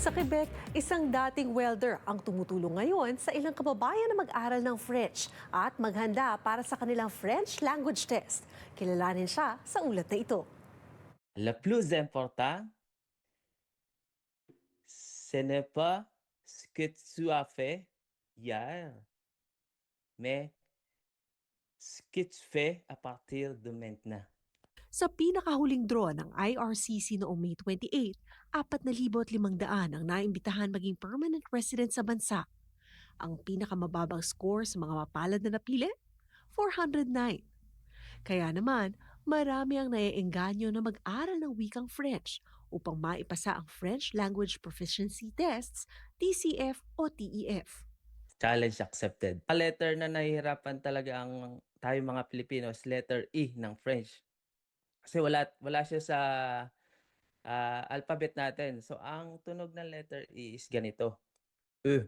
Sa Quebec, isang dating welder ang tumutulong ngayon sa ilang kababayan na mag-aral ng French at maghanda para sa kanilang French language test. Kilalanin siya sa ulat na ito. Le plus important, ce n'est pas ce que tu as fait hier, mais ce que tu fais à partir de maintenant. Sa pinakahuling draw ng IRCC noong May 28, 4,500 ang naimbitahan maging permanent resident sa bansa. Ang pinakamababang score sa mga mapalad na napili, 409. Kaya naman, marami ang naiengganyo na mag-aral ng wikang French upang maipasa ang French Language Proficiency Tests, TCF o TEF. Challenge accepted. Ang letter na nahihirapan talaga ang tayo mga Pilipino is letter E ng French. Kasi wala siya sa alphabet natin. So ang tunog ng letter E is ganito. E.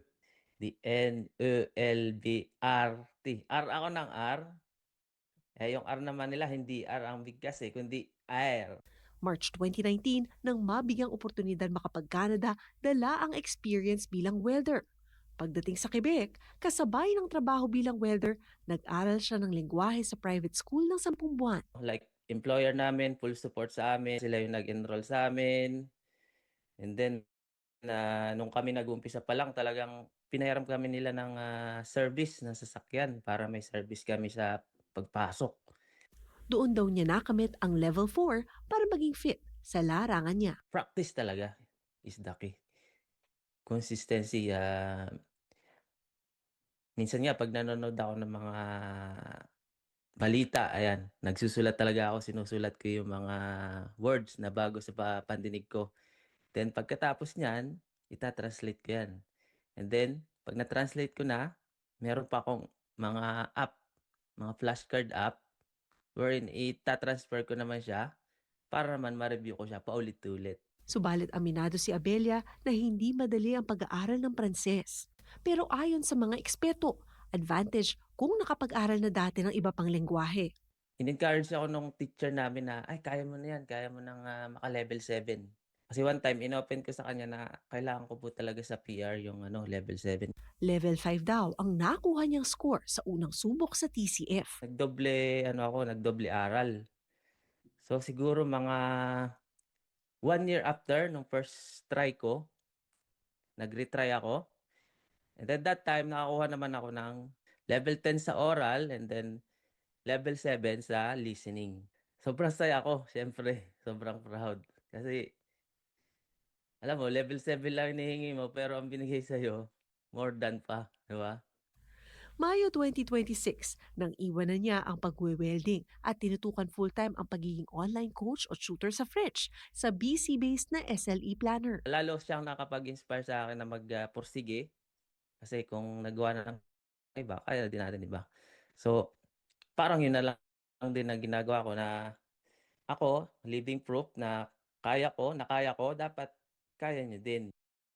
The N, E, L, B, R, T. R ako ng R. Yung R naman nila, hindi R ang bigkas kundi R. March 2019, nang mabigyang oportunidad makapag-Canada, dala ang experience bilang welder. Pagdating sa Quebec, kasabay ng trabaho bilang welder, nag-aral siya ng lengguwahe sa private school ng 10 buwan. Like, employer namin, full support sa amin. Sila yung nag-enroll sa amin. And then, nung kami nag-umpisa pa lang, talagang pinahiram kami nila ng service na sasakyan para may service kami sa pagpasok. Doon daw niya nakamit ang level 4 para maging fit sa larangan niya. Practice talaga is the key. Consistency. Minsan nga, pag nanonood ako ng mga balita, ayan, nagsusulat talaga ako, sinusulat ko yung mga words na bago sa pandinig ko. Then pagkatapos niyan, ita-translate ko yan. And then, pag na-translate ko na, meron pa akong mga app, mga flashcard app, wherein ita-transfer ko naman siya para naman ma-review ko siya paulit-ulit. Subalit aminado si Abelia na hindi madali ang pag-aaral ng Pranses. Pero ayon sa mga eksperto, advantage kung nakapag-aral na dati ng iba pang lengguwahe. In-encourage ako nung teacher namin na, ay, kaya mo na yan, kaya mo nang maka-level 7. Kasi one time, inopen ko sa kanya na kailangan ko po talaga sa PR yung level 7. Level 5 daw ang nakuha niyang score sa unang subok sa TCF. Nagdoble aral. So siguro mga 1 year after nung first try ko, nag-retry ako. And then that time, nakakuha naman ako ng level 10 sa oral and then level 7 sa listening. Sobrang saya ako, syempre. Sobrang proud. Kasi, alam mo, level 7 lang hinihingi mo, pero ang binigay sa'yo, more than pa. Di ba? Mayo 2026, nang iwanan niya ang pagwe-welding at tinutukan full-time ang pagiging online coach o tutor sa French sa BC-based na SLE Planner. Lalo siyang nakapag-inspire sa akin na mag-pursige. Kasi kung nagawa na ng iba, kaya din natin, di ba? So, parang yun na lang din ang ginagawa ko na ako, living proof na kaya ko, dapat kaya nyo din.